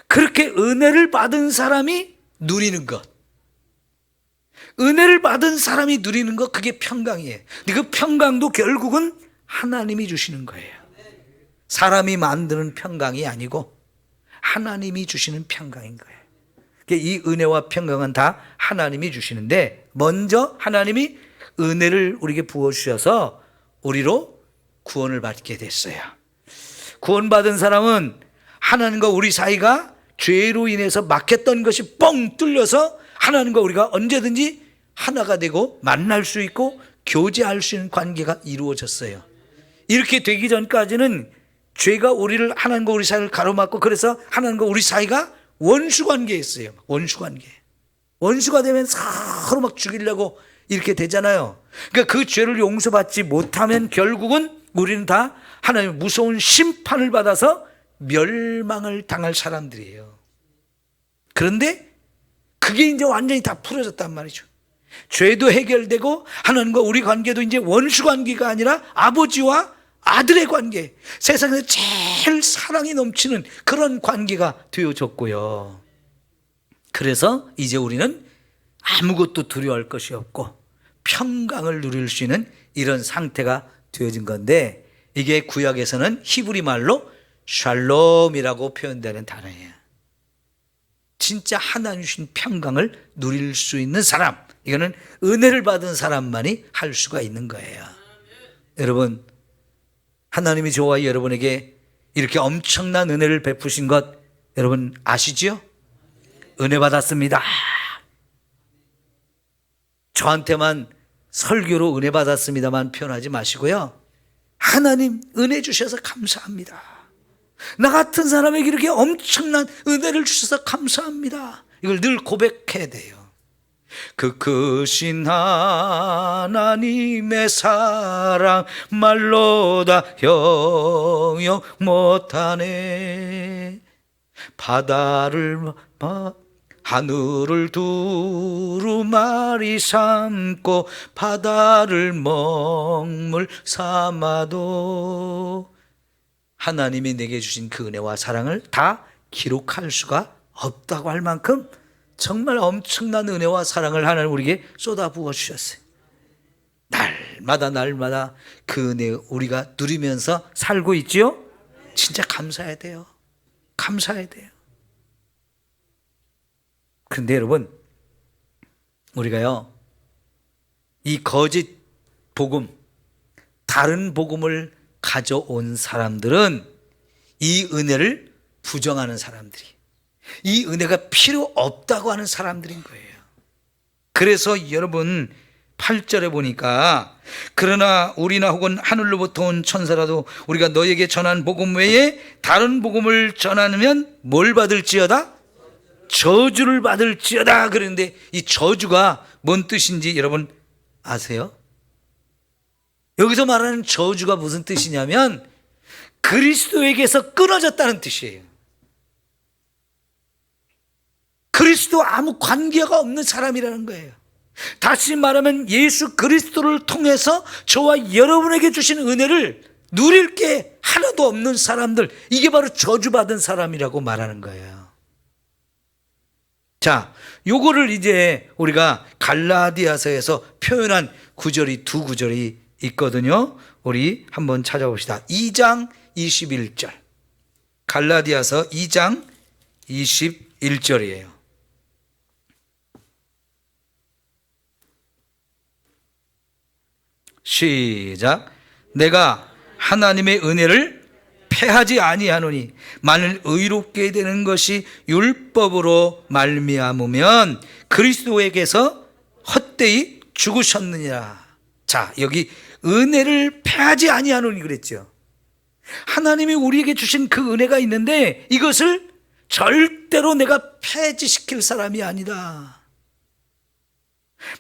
그렇게 은혜를 받은 사람이 누리는 것, 은혜를 받은 사람이 누리는 것, 그게 평강이에요. 근데 그 평강도 결국은 하나님이 주시는 거예요. 사람이 만드는 평강이 아니고 하나님이 주시는 평강인 거예요. 이 은혜와 평강은 다 하나님이 주시는데, 먼저 하나님이 은혜를 우리에게 부어주셔서 우리로 구원을 받게 됐어요. 구원받은 사람은 하나님과 우리 사이가 죄로 인해서 막혔던 것이 뻥 뚫려서 하나님과 우리가 언제든지 하나가 되고 만날 수 있고 교제할 수 있는 관계가 이루어졌어요. 이렇게 되기 전까지는 죄가 우리를, 하나님과 우리 사이를 가로막고, 그래서 하나님과 우리 사이가 원수 관계였어요. 원수 관계. 원수가 되면 서로 막 죽이려고 이렇게 되잖아요. 그러니까 그 죄를 용서받지 못하면 결국은 우리는 다 하나님의 무서운 심판을 받아서 멸망을 당할 사람들이에요. 그런데 그게 이제 완전히 다 풀어졌단 말이죠. 죄도 해결되고 하나님과 우리 관계도 이제 원수 관계가 아니라 아버지와 아들의 관계, 세상에서 제일 사랑이 넘치는 그런 관계가 되어졌고요. 그래서 이제 우리는 아무것도 두려워할 것이 없고 평강을 누릴 수 있는 이런 상태가 되어진 건데, 이게 구약에서는 히브리 말로 샬롬이라고 표현되는 단어예요. 진짜 하나님 주신 평강을 누릴 수 있는 사람, 이거는 은혜를 받은 사람만이 할 수가 있는 거예요. 여러분, 하나님이 저와 여러분에게 이렇게 엄청난 은혜를 베푸신 것 여러분 아시지요? 은혜 받았습니다. 저한테만 설교로 은혜 받았습니다만 표현하지 마시고요, 하나님 은혜 주셔서 감사합니다, 나 같은 사람에게 이렇게 엄청난 은혜를 주셔서 감사합니다, 이걸 늘 고백해야 돼요. 그 크신 하나님의 사랑 말로 다 형용 못하네. 하늘을 두루마리 삼고 바다를 먹물 삼아도 하나님이 내게 주신 그 은혜와 사랑을 다 기록할 수가 없다고 할 만큼 정말 엄청난 은혜와 사랑을 하나님 우리에게 쏟아부어 주셨어요. 날마다 그 은혜 우리가 누리면서 살고 있지요? 진짜 감사해야 돼요. 감사해야 돼요. 그런데 여러분, 우리가요, 이 거짓 복음, 다른 복음을 가져온 사람들은 이 은혜를 부정하는 사람들이, 이 은혜가 필요 없다고 하는 사람들인 거예요. 그래서 여러분 8절에 보니까, 그러나 우리나 혹은 하늘로부터 온 천사라도 우리가 너에게 전한 복음 외에 다른 복음을 전하면 뭘 받을지어다? 저주를 받을지어다. 그런데 이 저주가 뭔 뜻인지 여러분 아세요? 여기서 말하는 저주가 무슨 뜻이냐면 그리스도에게서 끊어졌다는 뜻이에요. 그리스도와 아무 관계가 없는 사람이라는 거예요. 다시 말하면 예수 그리스도를 통해서 저와 여러분에게 주신 은혜를 누릴 게 하나도 없는 사람들, 이게 바로 저주받은 사람이라고 말하는 거예요. 자, 요거를 이제 우리가 갈라디아서에서 표현한 구절이 두 구절이 있거든요. 우리 한번 찾아봅시다. 2장 21절. 갈라디아서 2장 21절이에요. 시작. 내가 하나님의 은혜를 패하지 아니하노니 만일 의롭게 되는 것이 율법으로 말미암으면 그리스도에게서 헛되이 죽으셨느니라. 자, 여기 은혜를 패하지 아니하노니 그랬죠. 하나님이 우리에게 주신 그 은혜가 있는데 이것을 절대로 내가 폐지시킬 사람이 아니다.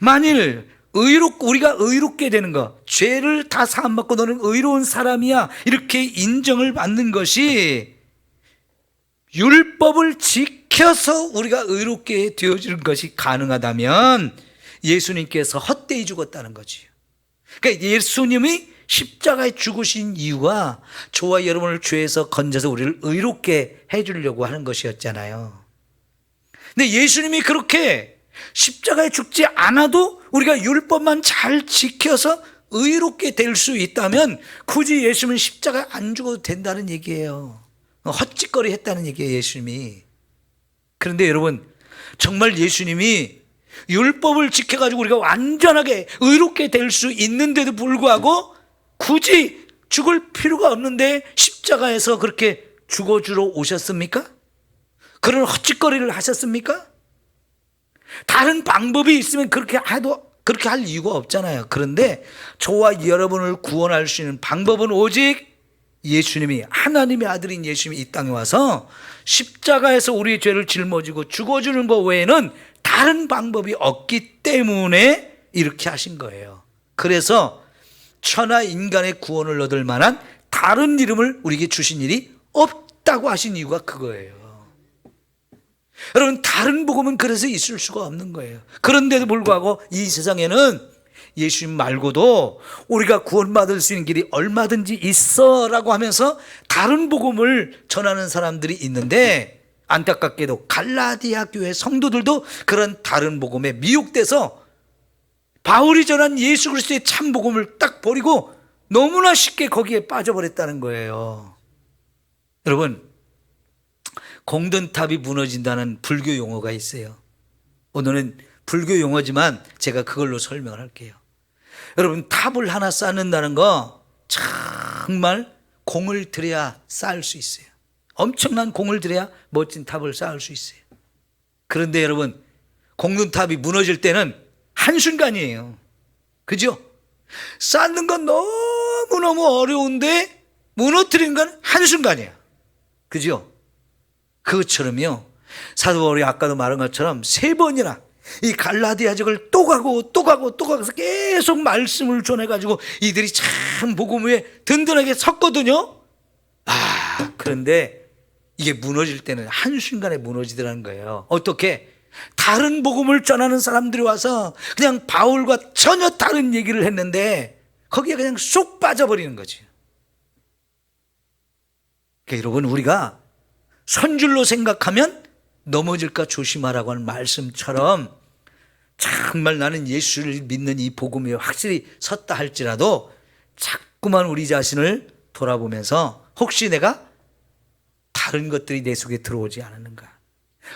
만일 우리가 의롭게 되는 것, 죄를 다 사함받고 너는 의로운 사람이야, 이렇게 인정을 받는 것이 율법을 지켜서 우리가 의롭게 되어지는 것이 가능하다면 예수님께서 헛되이 죽었다는 거지요. 그러니까 예수님이 십자가에 죽으신 이유가 저와 여러분을 죄에서 건져서 우리를 의롭게 해주려고 하는 것이었잖아요. 근데 예수님이 그렇게 십자가에 죽지 않아도 우리가 율법만 잘 지켜서 의롭게 될 수 있다면 굳이 예수님은 십자가에 안 죽어도 된다는 얘기예요. 헛짓거리 했다는 얘기예요, 예수님이. 그런데 여러분, 정말 예수님이 율법을 지켜가지고 우리가 완전하게 의롭게 될 수 있는데도 불구하고 굳이 죽을 필요가 없는데 십자가에서 그렇게 죽어주러 오셨습니까? 그런 헛짓거리를 하셨습니까? 다른 방법이 있으면 그렇게 할 이유가 없잖아요. 그런데 저와 여러분을 구원할 수 있는 방법은 오직 예수님이, 하나님의 아들인 예수님이 이 땅에 와서 십자가에서 우리의 죄를 짊어지고 죽어주는 것 외에는 다른 방법이 없기 때문에 이렇게 하신 거예요. 그래서 천하 인간의 구원을 얻을 만한 다른 이름을 우리에게 주신 일이 없다고 하신 이유가 그거예요. 여러분, 다른 복음은 그래서 있을 수가 없는 거예요. 그런데도 불구하고 이 세상에는 예수님 말고도 우리가 구원받을 수 있는 길이 얼마든지 있어 라고 하면서 다른 복음을 전하는 사람들이 있는데, 안타깝게도 갈라디아 교회 성도들도 그런 다른 복음에 미혹돼서 바울이 전한 예수 그리스도의 참 복음을 딱 버리고 너무나 쉽게 거기에 빠져버렸다는 거예요. 여러분, 공든탑이 무너진다는 불교 용어가 있어요. 오늘은 불교 용어지만 제가 그걸로 설명을 할게요. 여러분, 탑을 하나 쌓는다는 거 정말 공을 들여야 쌓을 수 있어요. 엄청난 공을 들여야 멋진 탑을 쌓을 수 있어요. 그런데 여러분, 공든탑이 무너질 때는 한순간이에요. 그죠? 쌓는 건 너무너무 어려운데 무너뜨리는 건 한순간이에요. 그죠? 그것처럼요, 사도 바울이 아까도 말한 것처럼 3번이나 이 갈라디아 지역을 또 가고 가서 계속 말씀을 전해가지고 이들이 참 복음 위에 든든하게 섰거든요. 그런데 이게 무너질 때는 한순간에 무너지더라는 거예요. 어떻게? 다른 복음을 전하는 사람들이 와서 그냥 바울과 전혀 다른 얘기를 했는데 거기에 그냥 쏙 빠져버리는 거죠. 그러니까 여러분, 우리가 선줄로 생각하면 넘어질까 조심하라고 하는 말씀처럼 정말 나는 예수를 믿는 이 복음에 확실히 섰다 할지라도 자꾸만 우리 자신을 돌아보면서 혹시 내가 다른 것들이 내 속에 들어오지 않았는가,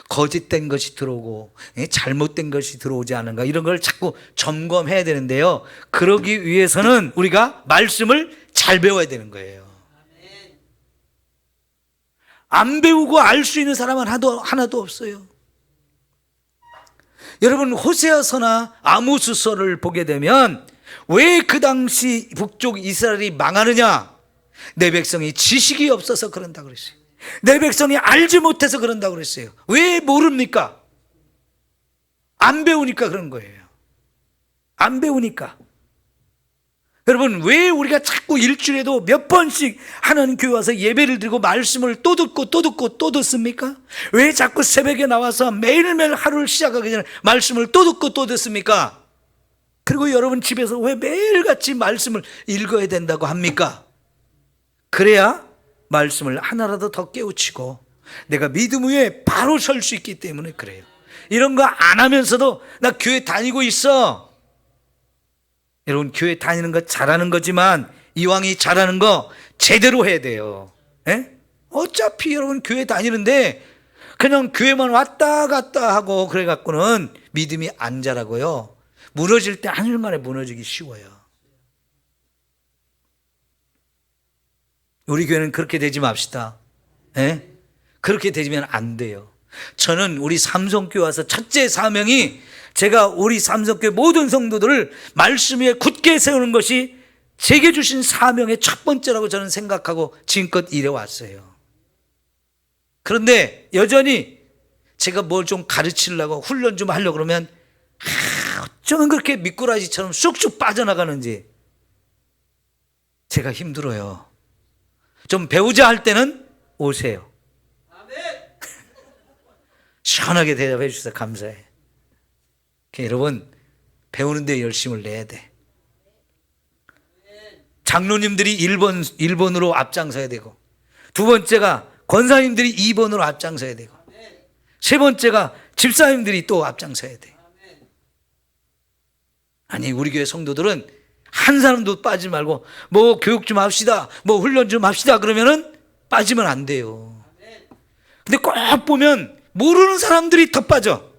거짓된 것이 들어오고 잘못된 것이 들어오지 않은가, 이런 걸 자꾸 점검해야 되는데요, 그러기 위해서는 우리가 말씀을 잘 배워야 되는 거예요. 안 배우고 알 수 있는 사람은 하나도 없어요. 여러분, 호세아서나 아모스서를 보게 되면 왜 그 당시 북쪽 이스라엘이 망하느냐? 내 백성이 지식이 없어서 그런다고 그랬어요. 내 백성이 알지 못해서 그런다고 그랬어요. 왜 모릅니까? 안 배우니까 그런 거예요. 안 배우니까. 여러분, 왜 우리가 자꾸 일주일에도 몇 번씩 하나님 교회 와서 예배를 드리고 말씀을 또 듣고 듣습니까? 왜 자꾸 새벽에 나와서 매일매일 하루를 시작하기 전에 말씀을 또 듣습니까? 그리고 여러분 집에서 왜 매일같이 말씀을 읽어야 된다고 합니까? 그래야 말씀을 하나라도 더 깨우치고 내가 믿음 위에 바로 설 수 있기 때문에 그래요. 이런 거 안 하면서도 나 교회 다니고 있어. 여러분, 교회 다니는 거 잘하는 거지만 이왕이 잘하는 거 제대로 해야 돼요. 어차피 여러분 교회 다니는데 그냥 교회만 왔다 갔다 하고 그래 갖고는 믿음이 안 자라고요, 무너질 때 한순간에 무너지기 쉬워요. 우리 교회는 그렇게 되지 맙시다. 그렇게 되면 안 돼요. 저는 우리 삼성교회 와서 첫째 사명이 제가 우리 삼성교회 모든 성도들을 말씀 위에 굳게 세우는 것이 제게 주신 사명의 첫 번째라고 저는 생각하고 지금껏 일해왔어요. 그런데 여전히 제가 뭘 좀 가르치려고 훈련 좀 하려고 그러면 어쩌면 그렇게 미꾸라지처럼 쑥쑥 빠져나가는지 제가 힘들어요. 좀 배우자 할 때는 오세요. 시원하게 대답해 주셔서 감사해. 여러분, 배우는 데 열심을 내야 돼. 장로님들이 1번으로 앞장서야 되고, 두 번째가 권사님들이 2번으로 앞장서야 되고, 세 번째가 집사님들이 또 앞장서야 돼. 아니, 우리 교회 성도들은 한 사람도 빠지지 말고 뭐 교육 좀 합시다, 뭐 훈련 좀 합시다 그러면은 빠지면 안 돼요. 근데 꼭 보면 모르는 사람들이 더 빠져.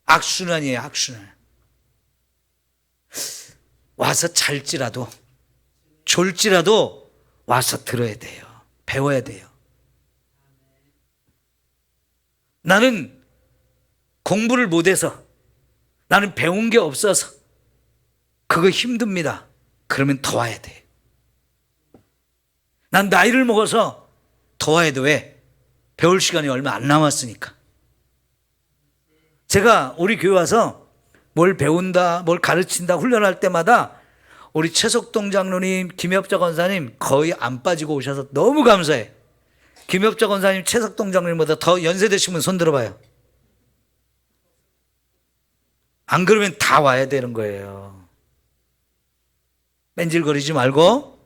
악순환이에요, 악순환. 와서 잘지라도 졸지라도 와서 들어야 돼요. 배워야 돼요. 나는 공부를 못해서, 나는 배운 게 없어서 그거 힘듭니다. 그러면 더 와야 돼. 난 나이를 먹어서 더 와야 돼. 왜? 배울 시간이 얼마 안 남았으니까. 제가 우리 교회 와서 뭘 배운다, 뭘 가르친다, 훈련할 때마다 우리 최석동 장로님, 김엽자 권사님 거의 안 빠지고 오셔서 너무 감사해. 김엽자 권사님, 최석동 장로님보다 더 연세되신 분 손 들어봐요. 안 그러면 다 와야 되는 거예요. 뺀질거리지 말고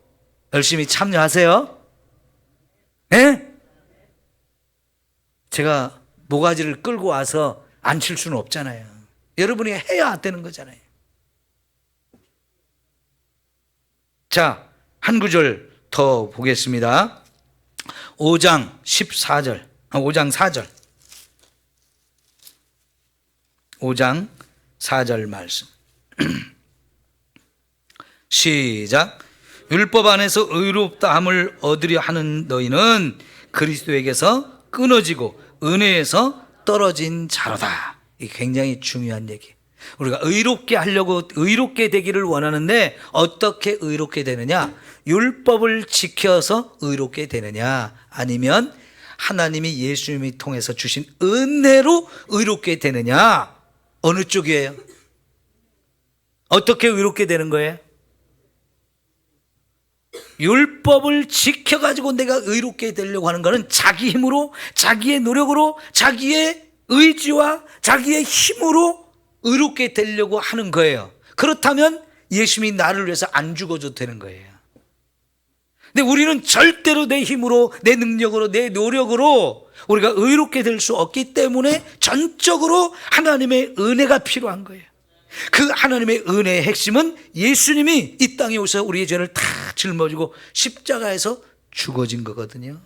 열심히 참여하세요. 네? 제가 모가지를 끌고 와서 앉힐 수는 없잖아요. 여러분이 해야 되는 거잖아요. 자, 한 구절 더 보겠습니다. 5장 14절, 5장 4절. 5장 4절 말씀. 시작. 율법 안에서 의롭다함을 얻으려 하는 너희는 그리스도에게서 끊어지고 은혜에서 떨어진 자로다. 이게 굉장히 중요한 얘기. 우리가 의롭게 하려고, 의롭게 되기를 원하는데 어떻게 의롭게 되느냐? 율법을 지켜서 의롭게 되느냐? 아니면 하나님이 예수님이 통해서 주신 은혜로 의롭게 되느냐? 어느 쪽이에요? 어떻게 의롭게 되는 거예요? 율법을 지켜가지고 내가 의롭게 되려고 하는 것은 자기 힘으로, 자기의 노력으로, 자기의 의지와 자기의 힘으로 의롭게 되려고 하는 거예요. 그렇다면 예수님이 나를 위해서 안 죽어도 되는 거예요. 근데 우리는 절대로 내 힘으로, 내 능력으로, 내 노력으로 우리가 의롭게 될 수 없기 때문에 전적으로 하나님의 은혜가 필요한 거예요. 그 하나님의 은혜의 핵심은 예수님이 이 땅에 오셔서 우리의 죄를 다 짊어지고 십자가에서 죽어진 거거든요.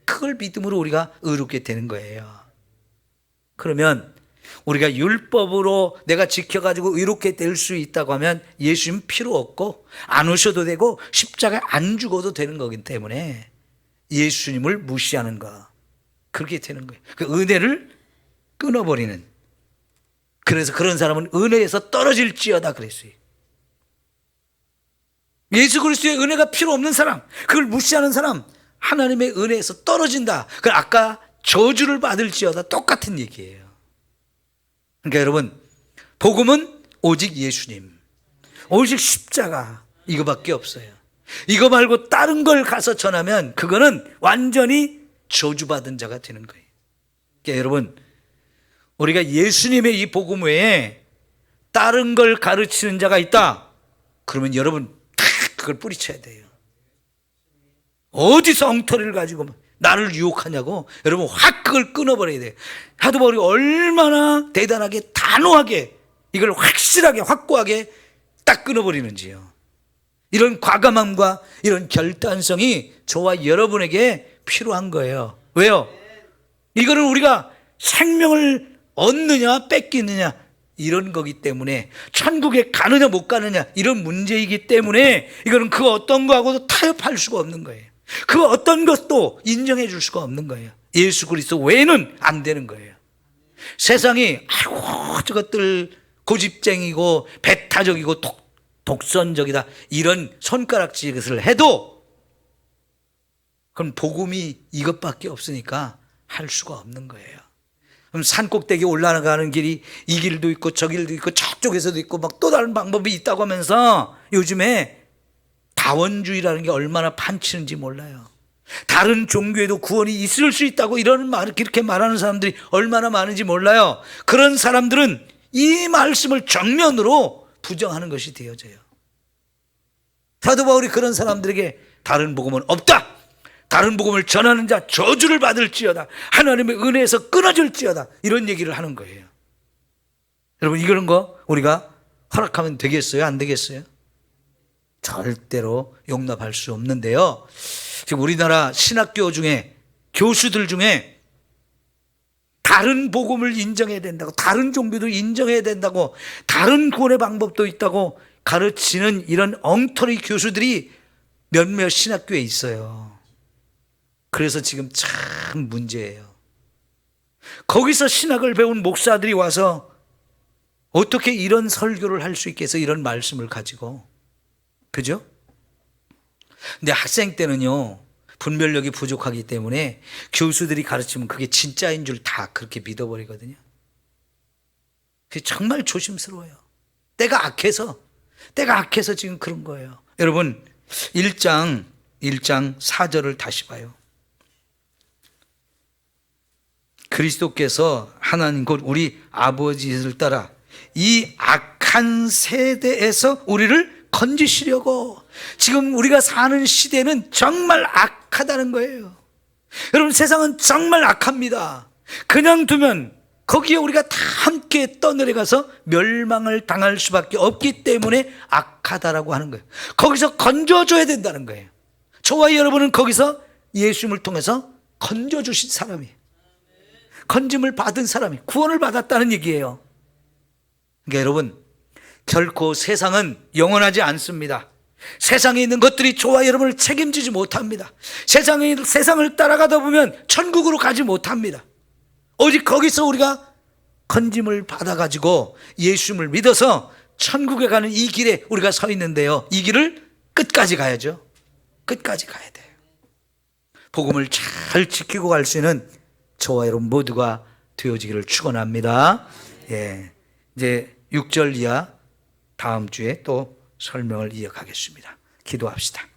그걸 믿음으로 우리가 의롭게 되는 거예요. 그러면 우리가 율법으로 내가 지켜가지고 의롭게 될 수 있다고 하면 예수님 필요 없고 안 오셔도 되고 십자가에 안 죽어도 되는 거기 때문에 예수님을 무시하는 거, 그렇게 되는 거예요. 그 은혜를 끊어버리는. 그래서 그런 사람은 은혜에서 떨어질지어다 그랬어요. 예수 그리스도의 은혜가 필요 없는 사람, 그걸 무시하는 사람, 하나님의 은혜에서 떨어진다. 그 아까 저주를 받을지어다 똑같은 얘기예요. 그러니까 여러분, 복음은 오직 예수님, 오직 십자가, 이거밖에 없어요. 이거 말고 다른 걸 가서 전하면 그거는 완전히 저주받은 자가 되는 거예요. 그러니까 여러분, 우리가 예수님의 이 복음 외에 다른 걸 가르치는 자가 있다, 그러면 여러분 다 그걸 뿌리쳐야 돼요. 어디서 엉터리를 가지고 나를 유혹하냐고, 여러분 확 그걸 끊어버려야 돼요. 하도 우리가 얼마나 대단하게 단호하게 이걸 확실하게 확고하게 딱 끊어버리는지요. 이런 과감함과 이런 결단성이 저와 여러분에게 필요한 거예요. 왜요? 이거는 우리가 생명을 얻느냐 뺏기느냐 이런 거기 때문에, 천국에 가느냐 못 가느냐 이런 문제이기 때문에 이거는 그 어떤 거하고도 타협할 수가 없는 거예요. 그 어떤 것도 인정해 줄 수가 없는 거예요. 예수 그리스도 외에는 안 되는 거예요. 세상이 아이고 저것들 고집쟁이고 배타적이고 독선적이다 이런 손가락질을 해도 그건 복음이 이것밖에 없으니까 할 수가 없는 거예요. 그럼 산꼭대기 올라가는 길이 이 길도 있고 저 길도 있고 저쪽에서도 있고 막 또 다른 방법이 있다고 하면서 요즘에 다 자원주의라는 게 얼마나 판치는지 몰라요. 다른 종교에도 구원이 있을 수 있다고 이렇게 말하는 사람들이 얼마나 많은지 몰라요. 그런 사람들은 이 말씀을 정면으로 부정하는 것이 되어져요. 사도 바울이 그런 사람들에게 다른 복음은 없다, 다른 복음을 전하는 자 저주를 받을지어다, 하나님의 은혜에서 끊어질지어다, 이런 얘기를 하는 거예요. 여러분, 이런 거 우리가 허락하면 되겠어요? 안 되겠어요? 절대로 용납할 수 없는데요. 지금 우리나라 신학교 중에, 교수들 중에 다른 복음을 인정해야 된다고, 다른 종교도 인정해야 된다고, 다른 구원의 방법도 있다고 가르치는 이런 엉터리 교수들이 몇몇 신학교에 있어요. 그래서 지금 참 문제예요. 거기서 신학을 배운 목사들이 와서 어떻게 이런 설교를 할 수 있겠어, 이런 말씀을 가지고. 그죠? 근데 학생 때는요, 분별력이 부족하기 때문에 교수들이 가르치면 그게 진짜인 줄 다 그렇게 믿어버리거든요. 그게 정말 조심스러워요. 때가 악해서 지금 그런 거예요. 여러분, 1장 4절을 다시 봐요. 그리스도께서 하나님 곧 우리 아버지를 따라 이 악한 세대에서 우리를 건지시려고. 지금 우리가 사는 시대는 정말 악하다는 거예요. 여러분, 세상은 정말 악합니다. 그냥 두면 거기에 우리가 다 함께 떠내려가서 멸망을 당할 수밖에 없기 때문에 악하다라고 하는 거예요. 거기서 건져줘야 된다는 거예요. 저와 여러분은 거기서 예수님을 통해서 건져주신 사람이에요. 건짐을 받은 사람이, 구원을 받았다는 얘기예요. 그러니까 여러분, 결코 세상은 영원하지 않습니다. 세상에 있는 것들이 저와 여러분을 책임지지 못합니다. 세상을 따라가다 보면 천국으로 가지 못합니다. 오직 거기서 우리가 건짐을 받아가지고 예수님을 믿어서 천국에 가는 이 길에 우리가 서 있는데요, 이 길을 끝까지 가야죠. 끝까지 가야 돼요. 복음을 잘 지키고 갈 수 있는 저와 여러분 모두가 되어지기를 축원합니다. 예, 이제 6절 이하 다음 주에 또 설명을 이어가겠습니다. 기도합시다.